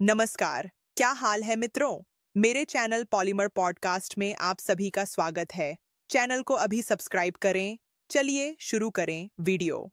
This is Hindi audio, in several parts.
नमस्कार, क्या हाल है मित्रों? मेरे चैनल पॉलीमर पॉडकास्ट में आप सभी का स्वागत है। चैनल को अभी सब्सक्राइब करें। चलिए शुरू करें वीडियो।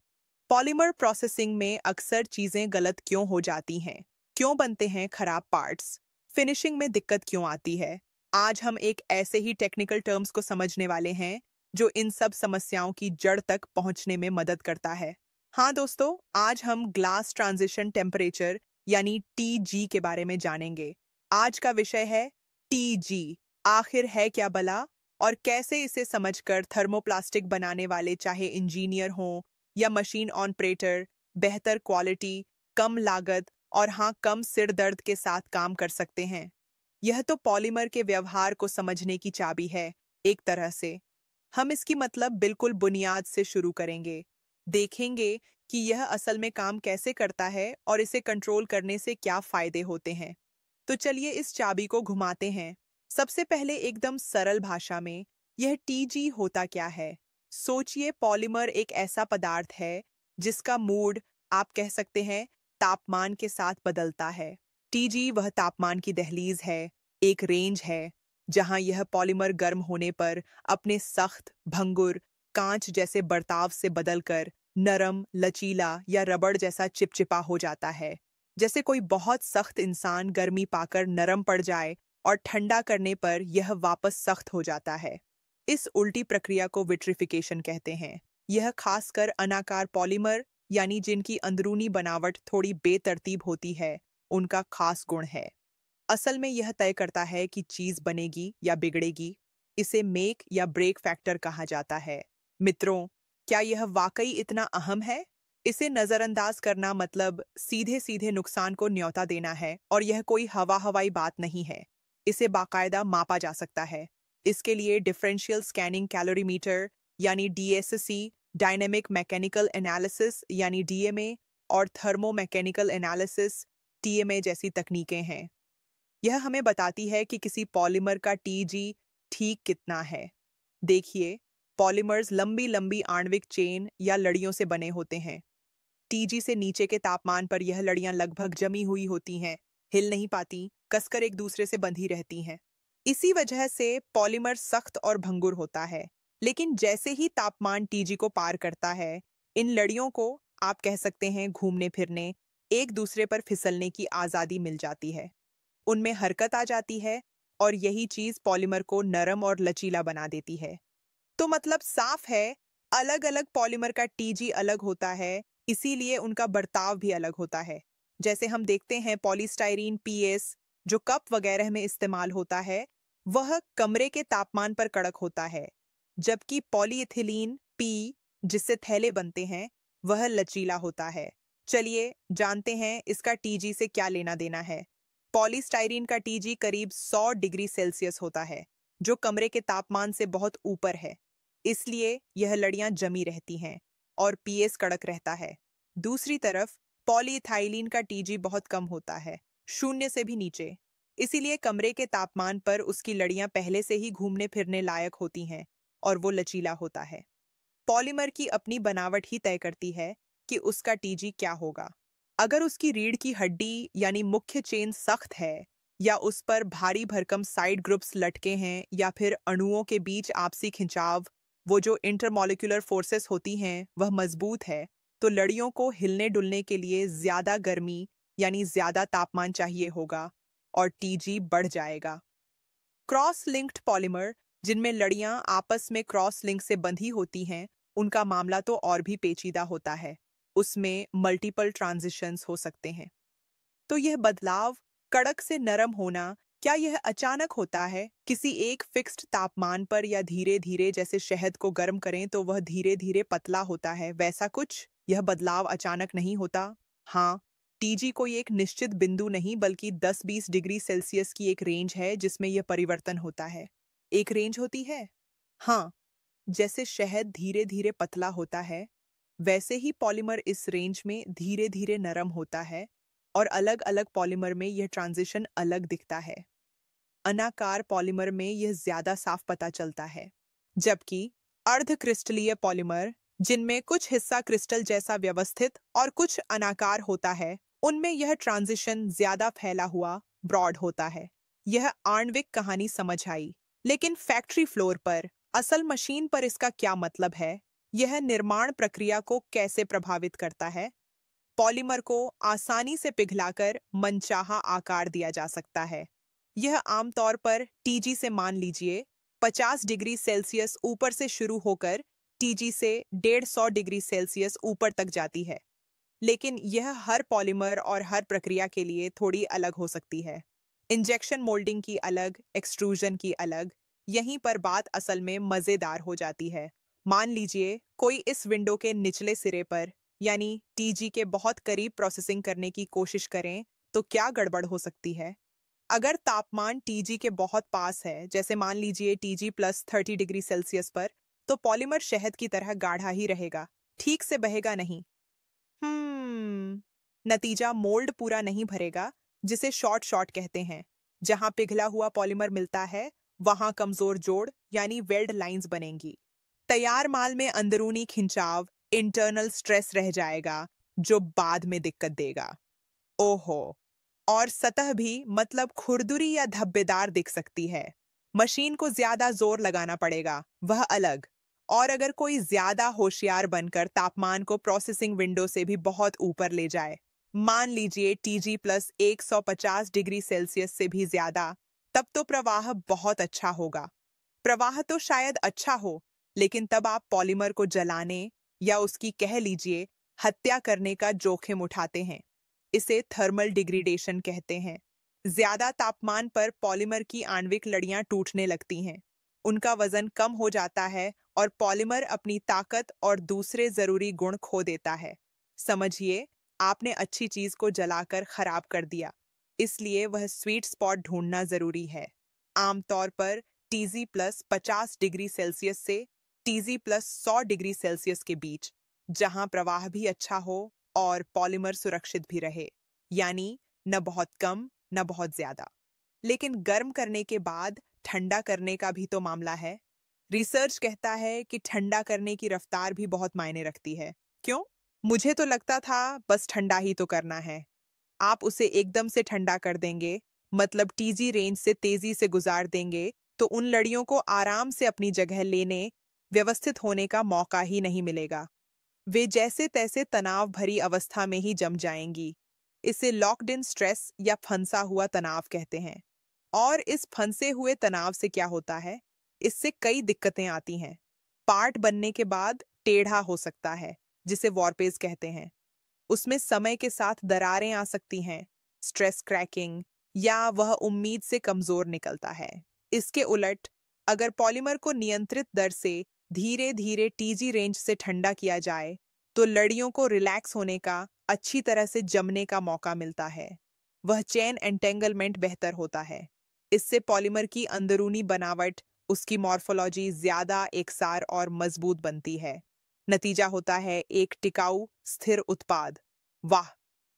पॉलीमर प्रोसेसिंग में अक्सर चीजें गलत क्यों हो जाती हैं? क्यों बनते हैं खराब पार्ट्स? फिनिशिंग में दिक्कत क्यों आती है? आज हम एक ऐसे ही टेक्निकल टर्म्स को समझने वाले हैं जो इन सब समस्याओं की जड़ तक पहुंचने में मदद करता है। हाँ दोस्तों, आज हम ग्लास ट्रांजिशन टेम्परेचर यानी टीजी के बारे में जानेंगे। आज का विषय है टीजी। आखिर है क्या भला और कैसे इसे समझकर थर्मोप्लास्टिक बनाने वाले चाहे इंजीनियर हों या मशीन ऑपरेटर बेहतर क्वालिटी, कम लागत और हाँ कम सिर दर्द के साथ काम कर सकते हैं। यह तो पॉलीमर के व्यवहार को समझने की चाबी है, एक तरह से। हम इसकी मतलब बिल्कुल बुनियाद से शुरू करेंगे। देखेंगे कि यह असल में काम कैसे करता है और इसे कंट्रोल करने से क्या फायदे होते हैं। तो चलिए इस चाबी को घुमाते हैं। सबसे पहले एकदम सरल भाषा में, यह टीजी होता क्या है? सोचिए, पॉलीमर एक ऐसा पदार्थ है जिसका मूड, आप कह सकते हैं, तापमान के साथ बदलता है। टीजी वह तापमान की दहलीज है, एक रेंज है जहां यह पॉलीमर गर्म होने पर अपने सख्त, भंगुर, कांच जैसे बर्ताव से बदलकर नरम, लचीला या रबड़ जैसा चिपचिपा हो जाता है। जैसे कोई बहुत सख्त इंसान गर्मी पाकर नरम पड़ जाए और ठंडा करने पर यह वापस सख्त हो जाता है। इस उल्टी प्रक्रिया को विट्रिफिकेशन कहते हैं। यह खासकर अनाकार पॉलीमर यानी जिनकी अंदरूनी बनावट थोड़ी बेतरतीब होती है, उनका खास गुण है। असल में यह तय करता है कि चीज बनेगी या बिगड़ेगी। इसे मेक या ब्रेक फैक्टर कहा जाता है। मित्रों, क्या यह वाकई इतना अहम है? इसे नजरअंदाज करना मतलब सीधे सीधे नुकसान को न्योता देना है और यह कोई हवा हवाई बात नहीं है। इसे बाकायदा मापा जा सकता है। इसके लिए डिफरेंशियल स्कैनिंग कैलोरीमीटर यानी डीएससी, डायनेमिक मैकेनिकल एनालिसिस यानी डीएमए और थर्मो मैकेनिकल एनालिसिस टीएमए जैसी तकनीकें हैं। यह हमें बताती है कि किसी पॉलीमर का टीजी ठीक कितना है। देखिए, पॉलीमर्स लंबी लंबी आणविक चेन या लड़ियों से बने होते हैं। टीजी से नीचे के तापमान पर यह लड़ियां लगभग जमी हुई होती हैं, हिल नहीं पाती, कसकर एक दूसरे से बंधी रहती हैं। इसी वजह से पॉलीमर सख्त और भंगुर होता है। लेकिन जैसे ही तापमान टीजी को पार करता है, इन लड़ियों को, आप कह सकते हैं, घूमने फिरने, एक दूसरे पर फिसलने की आजादी मिल जाती है। उनमें हरकत आ जाती है और यही चीज पॉलीमर को नरम और लचीला बना देती है। तो मतलब साफ है, अलग अलग पॉलीमर का टीजी अलग होता है, इसीलिए उनका बर्ताव भी अलग होता है। जैसे हम देखते हैं पॉलीस्टाइरीन पीएस जो कप वगैरह में इस्तेमाल होता है, वह कमरे के तापमान पर कड़क होता है, जबकि पॉलीइथिलीन पी जिससे थैले बनते हैं, वह लचीला होता है। चलिए जानते हैं इसका टीजी से क्या लेना देना है। पॉलीस्टाइरीन का टीजी करीब 100 डिग्री सेल्सियस होता है, जो कमरे के तापमान से बहुत ऊपर है। इसलिए यह लड़ियां जमी रहती हैं और पीएस कड़क रहता है। दूसरी तरफ पॉलीइथाइलीन का टीजी बहुत कम होता है, शून्य से भी नीचे। इसीलिए कमरे के तापमान पर उसकी लड़ियां पहले से ही घूमने फिरने लायक होती हैं और वो लचीला होता है। पॉलीमर की अपनी बनावट ही तय करती है कि उसका टीजी क्या होगा। अगर उसकी रीढ़ की हड्डी यानी मुख्य चेन सख्त है, या उस पर भारी भरकम साइड ग्रुप्स लटके हैं, या फिर अणुओं के बीच आपसी खिंचाव, वो जो इंटरमॉलिक्यूलर फोर्सेस होती हैं, वह मजबूत है, तो लड़ियों को हिलने डुलने के लिए ज्यादा गर्मी यानी ज्यादा तापमान चाहिए होगा और टीजी बढ़ जाएगा। क्रॉस लिंक्ड पॉलीमर, जिनमें लड़ियां आपस में क्रॉस लिंक से बंधी होती हैं, उनका मामला तो और भी पेचीदा होता है। उसमें मल्टीपल ट्रांजिशंस हो सकते हैं। तो यह बदलाव, कड़क से नरम होना, क्या यह अचानक होता है किसी एक फिक्स्ड तापमान पर, या धीरे धीरे जैसे शहद को गर्म करें तो वह धीरे धीरे पतला होता है, वैसा कुछ? यह बदलाव अचानक नहीं होता। हाँ, टीजी कोई एक निश्चित बिंदु नहीं बल्कि 10-20 डिग्री सेल्सियस की एक रेंज है जिसमें यह परिवर्तन होता है। एक रेंज होती है? हाँ, जैसे शहद धीरे धीरे पतला होता है, वैसे ही पॉलीमर इस रेंज में धीरे धीरे नरम होता है और अलग अलग पॉलीमर में यह ट्रांजिशन अलग दिखता है। अनाकार पॉलीमर में यह ज्यादा साफ पता चलता है, जबकि अर्ध क्रिस्टलीय पॉलीमर, जिनमें कुछ हिस्सा क्रिस्टल जैसा व्यवस्थित और कुछ अनाकार होता है, उनमें यह ट्रांजिशन ज्यादा फैला हुआ ब्रॉड होता है। यह आणविक कहानी समझ आई, लेकिन फैक्ट्री फ्लोर पर, असल मशीन पर इसका क्या मतलब है? यह निर्माण प्रक्रिया को कैसे प्रभावित करता है? पॉलीमर को आसानी से पिघलाकर मनचाहा आकार दिया जा सकता है। यह आमतौर पर टीजी से, मान लीजिए, 50 डिग्री सेल्सियस ऊपर से शुरू होकर टीजी से 150 डिग्री सेल्सियस ऊपर तक जाती है। लेकिन यह हर पॉलीमर और हर प्रक्रिया के लिए थोड़ी अलग हो सकती है। इंजेक्शन मोल्डिंग की अलग, एक्सट्रूजन की अलग। यहीं पर बात असल में मजेदार हो जाती है। मान लीजिए कोई इस विंडो के निचले सिरे पर, यानी टीजी के बहुत करीब प्रोसेसिंग करने की कोशिश करें, तो क्या गड़बड़ हो सकती है? अगर तापमान टीजी के बहुत पास है, जैसे मान लीजिए टीजी प्लस 30 डिग्री सेल्सियस पर, तो पॉलीमर शहद की तरह गाढ़ा ही रहेगा, ठीक से बहेगा नहीं। नतीजा, मोल्ड पूरा नहीं भरेगा, जिसे शॉर्ट शॉर्ट कहते हैं। जहां पिघला हुआ पॉलीमर मिलता है, वहां कमजोर जोड़ यानी वेल्ड लाइंस बनेंगी। तैयार माल में अंदरूनी खिंचाव, इंटरनल स्ट्रेस रह जाएगा, जो बाद में दिक्कत देगा। ओहो। और सतह भी, मतलब खुरदुरी या धब्बेदार दिख सकती है। मशीन को ज्यादा जोर लगाना पड़ेगा, वह अलग। और अगर कोई ज्यादा होशियार बनकर तापमान को प्रोसेसिंग विंडो से भी बहुत ऊपर ले जाए, मान लीजिए टीजी प्लस 150 डिग्री सेल्सियस से भी ज्यादा, तब तो प्रवाह बहुत अच्छा होगा। प्रवाह तो शायद अच्छा हो, लेकिन तब आप पॉलीमर को जलाने या उसकी, कह लीजिए, हत्या करने का जोखिम उठाते हैं। इसे थर्मल डिग्रेडेशन कहते हैं। ज्यादा तापमान पर पॉलीमर की आणविक लड़ियां टूटने लगती हैं। उनका वजन कम हो जाता है और पॉलीमर अपनी ताकत और दूसरे जरूरी गुण खो देता है। समझिए, आपने अच्छी चीज को जलाकर खराब कर दिया। इसलिए वह स्वीट स्पॉट ढूंढना जरूरी है। आमतौर पर टीजी प्लस 50 डिग्री सेल्सियस से टीजी प्लस 100 डिग्री सेल्सियस के बीच, जहां प्रवाह भी अच्छा हो और पॉलीमर सुरक्षित भी रहे, यानी न बहुत कम न बहुत ज्यादा। लेकिन गर्म करने के बाद ठंडा करने का भी तो मामला है। रिसर्च कहता है कि ठंडा करने की रफ्तार भी बहुत मायने रखती है। क्यों? मुझे तो लगता था बस ठंडा ही तो करना है। आप उसे एकदम से ठंडा कर देंगे, मतलब टीजी रेंज से तेजी से गुजार देंगे, तो उन लड़ियों को आराम से अपनी जगह लेने, व्यवस्थित होने का मौका ही नहीं मिलेगा। वे जैसे तैसे तनाव भरी अवस्था में ही जम जाएंगी। इसे लॉक्ड इन स्ट्रेस या फंसा हुआ तनाव कहते हैं। और इस फंसे हुए तनाव से क्या होता है? इससे कई दिक्कतें आती हैं। पार्ट बनने के बाद टेढ़ा हो सकता है, जिसे वॉरपेज कहते हैं। उसमें समय के साथ दरारें आ सकती हैं, स्ट्रेस क्रैकिंग, या वह उम्मीद से कमजोर निकलता है। इसके उलट, अगर पॉलीमर को नियंत्रित दर से धीरे धीरे टीजी रेंज से ठंडा किया जाए, तो लड़ियों को रिलैक्स होने का, अच्छी तरह से जमने का मौका मिलता है। वह चेन एंटेंगलमेंट बेहतर होता है। इससे पॉलीमर की अंदरूनी बनावट, उसकी मॉर्फोलॉजी ज्यादा एकसार और मजबूत बनती है। नतीजा होता है एक टिकाऊ, स्थिर उत्पाद। वाह!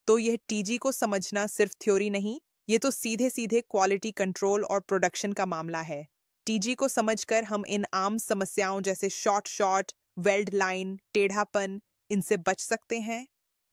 तो यह टीजी को समझना सिर्फ थ्योरी नहीं, ये तो सीधे सीधे क्वालिटी कंट्रोल और प्रोडक्शन का मामला है। टीजी को समझकर हम इन आम समस्याओं जैसे शॉर्ट शॉर्ट, वेल्ड लाइन, टेढ़ापन, इनसे बच सकते हैं।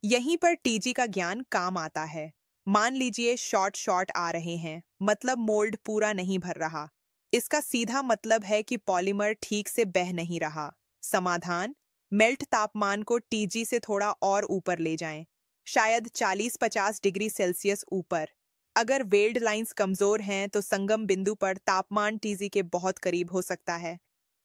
यहीं पर टीजी का ज्ञान काम आता है। मान लीजिए शॉर्ट शॉर्ट आ रहे हैं, मतलब मोल्ड पूरा नहीं भर रहा। इसका सीधा मतलब है कि पॉलीमर ठीक से बह नहीं रहा। समाधान, मेल्ट तापमान को टीजी से थोड़ा और ऊपर ले जाएं, शायद 40-50 डिग्री सेल्सियस ऊपर। अगर वेल्ड लाइंस कमजोर हैं, तो संगम बिंदु पर तापमान टीजी के बहुत करीब हो सकता है।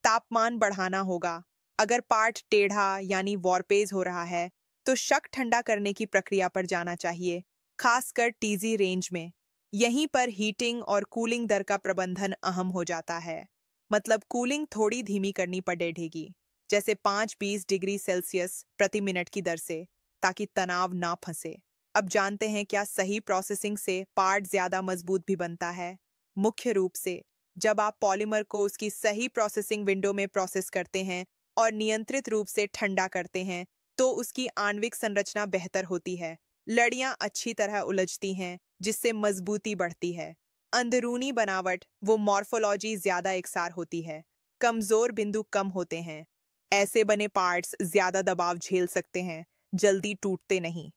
तापमान बढ़ाना होगा। अगर पार्ट टेढ़ा यानी वॉरपेज हो रहा है, तो शक ठंडा करने की प्रक्रिया पर जाना चाहिए, खासकर टीजी रेंज में। यहीं पर हीटिंग और कूलिंग दर का प्रबंधन अहम हो जाता है। मतलब कूलिंग थोड़ी धीमी करनी पड़ेगी, जैसे 5-20 डिग्री सेल्सियस प्रति मिनट की दर से, ताकि तनाव ना फंसे। अब जानते हैं क्या सही प्रोसेसिंग से पार्ट ज्यादा मजबूत भी बनता है। मुख्य रूप से, जब आप पॉलीमर को उसकी सही प्रोसेसिंग विंडो में प्रोसेस करते हैं और नियंत्रित रूप से ठंडा करते हैं, तो उसकी आणविक संरचना बेहतर होती है। लड़ियां अच्छी तरह उलझती हैं, जिससे मजबूती बढ़ती है। अंदरूनी बनावट, वो मॉर्फोलॉजी ज्यादा एकसार होती है। कमजोर बिंदु कम होते हैं। ऐसे बने पार्ट्स ज्यादा दबाव झेल सकते हैं, जल्दी टूटते नहीं।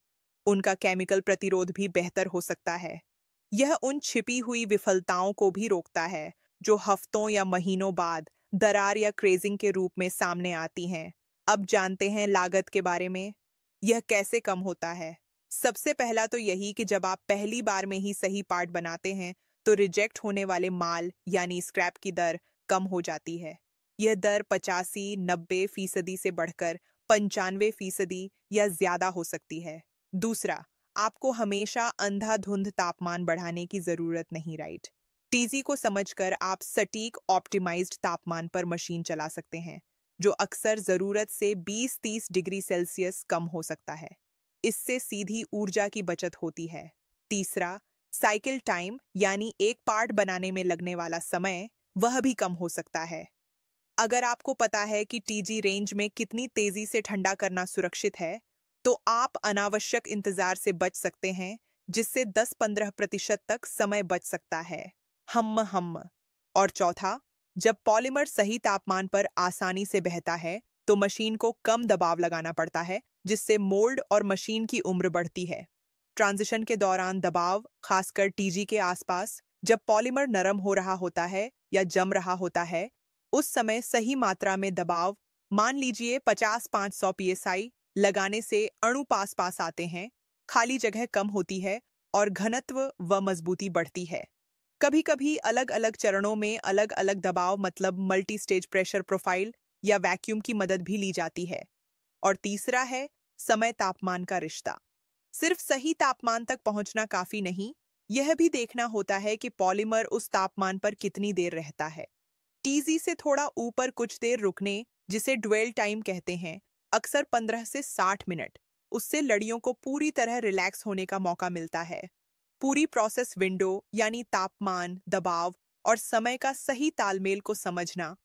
उनका केमिकल प्रतिरोध भी बेहतर हो सकता है। यह उन छिपी हुई विफलताओं को भी रोकता है जो हफ्तों या महीनों बाद दरार या क्रेजिंग के रूप में सामने आती हैं। अब जानते हैं लागत के बारे में। यह कैसे कम होता है? सबसे पहला तो यही कि जब आप पहली बार में ही सही पार्ट बनाते हैं तो रिजेक्ट होने वाले माल यानी स्क्रैप की दर कम हो जाती है। यह दर 85-90% से बढ़कर 95% या ज्यादा हो सकती है। दूसरा, आपको हमेशा अंधाधुंध तापमान बढ़ाने की जरूरत नहीं, राइट? टीजी को समझकर आप सटीक ऑप्टिमाइज्ड तापमान पर मशीन चला सकते हैं, जो अक्सर जरूरत से 20-30 डिग्री सेल्सियस कम हो सकता है। इससे सीधी ऊर्जा की बचत होती है। तीसरा, साइकिल टाइम यानी एक पार्ट बनाने में लगने वाला समय वह भी कम हो सकता है। अगर आपको पता है कि टीजी रेंज में कितनी तेजी से ठंडा करना सुरक्षित है, तो आप अनावश्यक इंतजार से बच सकते हैं, जिससे 10-15% तक समय बच सकता है। हम। और चौथा, जब पॉलीमर सही तापमान पर आसानी से बहता है, तो मशीन को कम दबाव लगाना पड़ता है, जिससे मोल्ड और मशीन की उम्र बढ़ती है। ट्रांजिशन के दौरान दबाव, खासकर टीजी के आसपास, जब पॉलीमर नरम हो रहा होता है या जम रहा होता है, उस समय सही मात्रा में दबाव, मान लीजिए 50-500 psi, लगाने से अणु पास पास आते हैं, खाली जगह कम होती है और घनत्व व मजबूती बढ़ती है। कभी कभी अलग अलग चरणों में अलग अलग दबाव मतलब मल्टी स्टेज प्रेशर प्रोफाइल या वैक्यूम की मदद भी ली जाती है। और तीसरा है समय तापमान का रिश्ता। सिर्फ सही तापमान तक पहुंचना काफी नहीं, यह भी देखना होता है कि पॉलीमर उस तापमान पर कितनी देर रहता है। टीजी से थोड़ा ऊपर कुछ देर रुकने, जिसे ड्वेल टाइम कहते हैं, अक्सर 15 से 60 मिनट, उससे लड़ियों को पूरी तरह रिलैक्स होने का मौका मिलता है। पूरी प्रोसेस विंडो यानी तापमान, दबाव और समय का सही तालमेल को समझना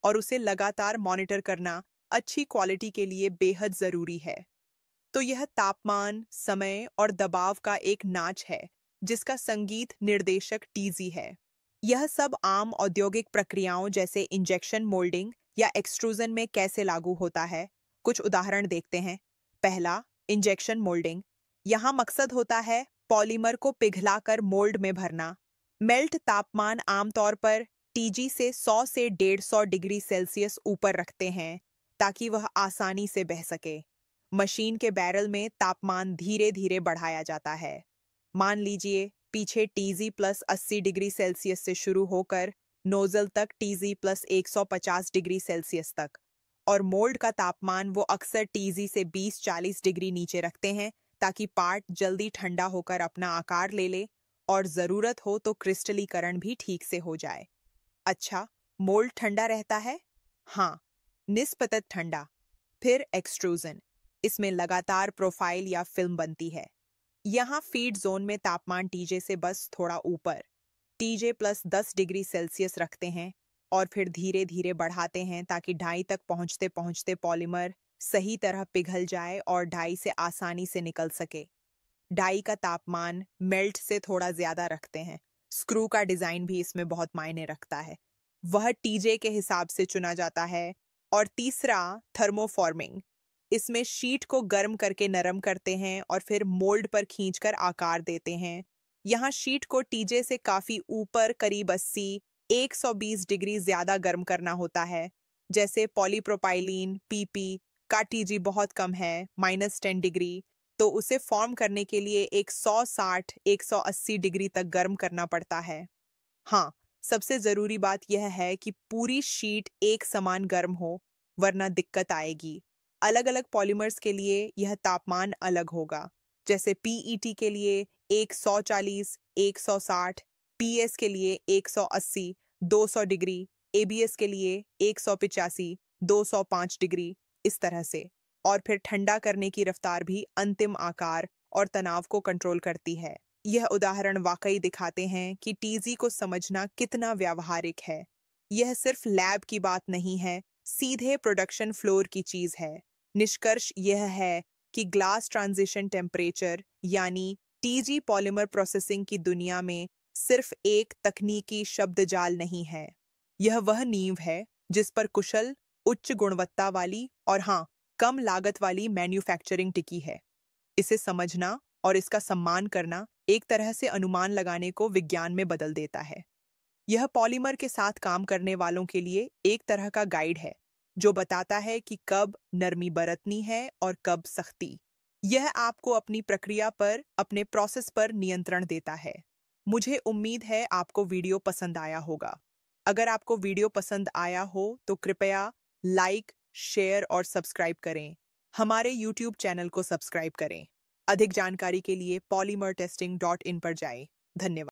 और उसे लगातार मॉनिटर करना अच्छी क्वालिटी के लिए बेहद जरूरी है। तो यह तापमान, समय और दबाव का एक नाच है, जिसका संगीत निर्देशक टीजी है। यह सब आम औद्योगिक प्रक्रियाओं जैसे इंजेक्शन मोल्डिंग या एक्सट्रूजन में कैसे लागू होता है, कुछ उदाहरण देखते हैं। पहला, इंजेक्शन मोल्डिंग। यहाँ मकसद होता है पॉलीमर को पिघलाकर मोल्ड में भरना। मेल्ट तापमान आमतौर पर टीजी से 100 से 150 डिग्री सेल्सियस ऊपर रखते हैं, ताकि वह आसानी से बह सके। मशीन के बैरल में तापमान धीरे धीरे बढ़ाया जाता है। मान लीजिए पीछे टीजी प्लस 80 डिग्री सेल्सियस से शुरू होकर नोजल तक टीजी प्लस 150 डिग्री सेल्सियस तक। और मोल्ड का तापमान वो अक्सर टीजी से 20-40 डिग्री नीचे रखते हैं, ताकि पार्ट जल्दी ठंडा होकर अपना आकार ले ले और जरूरत हो तो क्रिस्टलीकरण भी ठीक से हो जाए। अच्छा, मोल्ड ठंडा रहता है? हाँ, निस्बतन ठंडा। फिर एक्सट्रूजन, इसमें लगातार प्रोफाइल या फिल्म बनती है। यहाँ फीड जोन में तापमान टीजे से बस थोड़ा ऊपर, टीजे प्लस 10 डिग्री सेल्सियस रखते हैं और फिर धीरे धीरे बढ़ाते हैं, ताकि डाई तक पहुंचते पहुंचते पॉलीमर सही तरह पिघल जाए और डाई से आसानी से निकल सके। डाई का तापमान मेल्ट से थोड़ा ज्यादा रखते हैं। स्क्रू का डिजाइन भी इसमें बहुत मायने रखता है, वह टीजे के हिसाब से चुना जाता है। और तीसरा, थर्मोफॉर्मिंग। इसमें शीट को गर्म करके नरम करते हैं और फिर मोल्ड पर खींचकर आकार देते हैं। यहाँ शीट को टीजे से काफी ऊपर, करीब 80-120 डिग्री ज्यादा गर्म करना होता है। जैसे पॉलीप्रोपाइलीन पीपी का टीजी बहुत कम है, -10 डिग्री, तो उसे फॉर्म करने के लिए 160-180 डिग्री तक गर्म करना पड़ता है। हाँ, सबसे जरूरी बात यह है कि पूरी शीट एक समान गर्म हो, वरना दिक्कत आएगी। अलग अलग पॉलीमर्स के लिए यह तापमान अलग होगा। जैसे पीईटी के लिए 140, 160, पीएस के लिए 180, 200 डिग्री, एबीएस के लिए 185, 205 डिग्री, इस तरह से। और फिर ठंडा करने की रफ्तार भी अंतिम आकार और तनाव को कंट्रोल करती है। यह उदाहरण वाकई दिखाते हैं कि टीजी को समझना कितना व्यावहारिक है। यह सिर्फ लैब की बात नहीं है, सीधे प्रोडक्शन फ्लोर की चीज है। निष्कर्ष यह है कि ग्लास ट्रांजिशन टेम्परेचर यानी टीजी पॉलीमर प्रोसेसिंग की दुनिया में सिर्फ एक तकनीकी शब्दजाल नहीं है। यह वह नींव है जिस पर कुशल, उच्च गुणवत्ता वाली और हाँ, कम लागत वाली मैन्युफैक्चरिंग टिकी है। इसे समझना और इसका सम्मान करना एक तरह से अनुमान लगाने को विज्ञान में बदल देता है। यह पॉलीमर के साथ काम करने वालों के लिए एक तरह का गाइड है, जो बताता है कि कब नरमी बरतनी है और कब सख्ती। यह आपको अपनी प्रक्रिया पर, अपने प्रोसेस पर नियंत्रण देता है। मुझे उम्मीद है आपको वीडियो पसंद आया होगा। अगर आपको वीडियो पसंद आया हो तो कृपया लाइक, शेयर और सब्सक्राइब करें। हमारे YouTube चैनल को सब्सक्राइब करें। अधिक जानकारी के लिए polymertesting.in पर जाएं। धन्यवाद।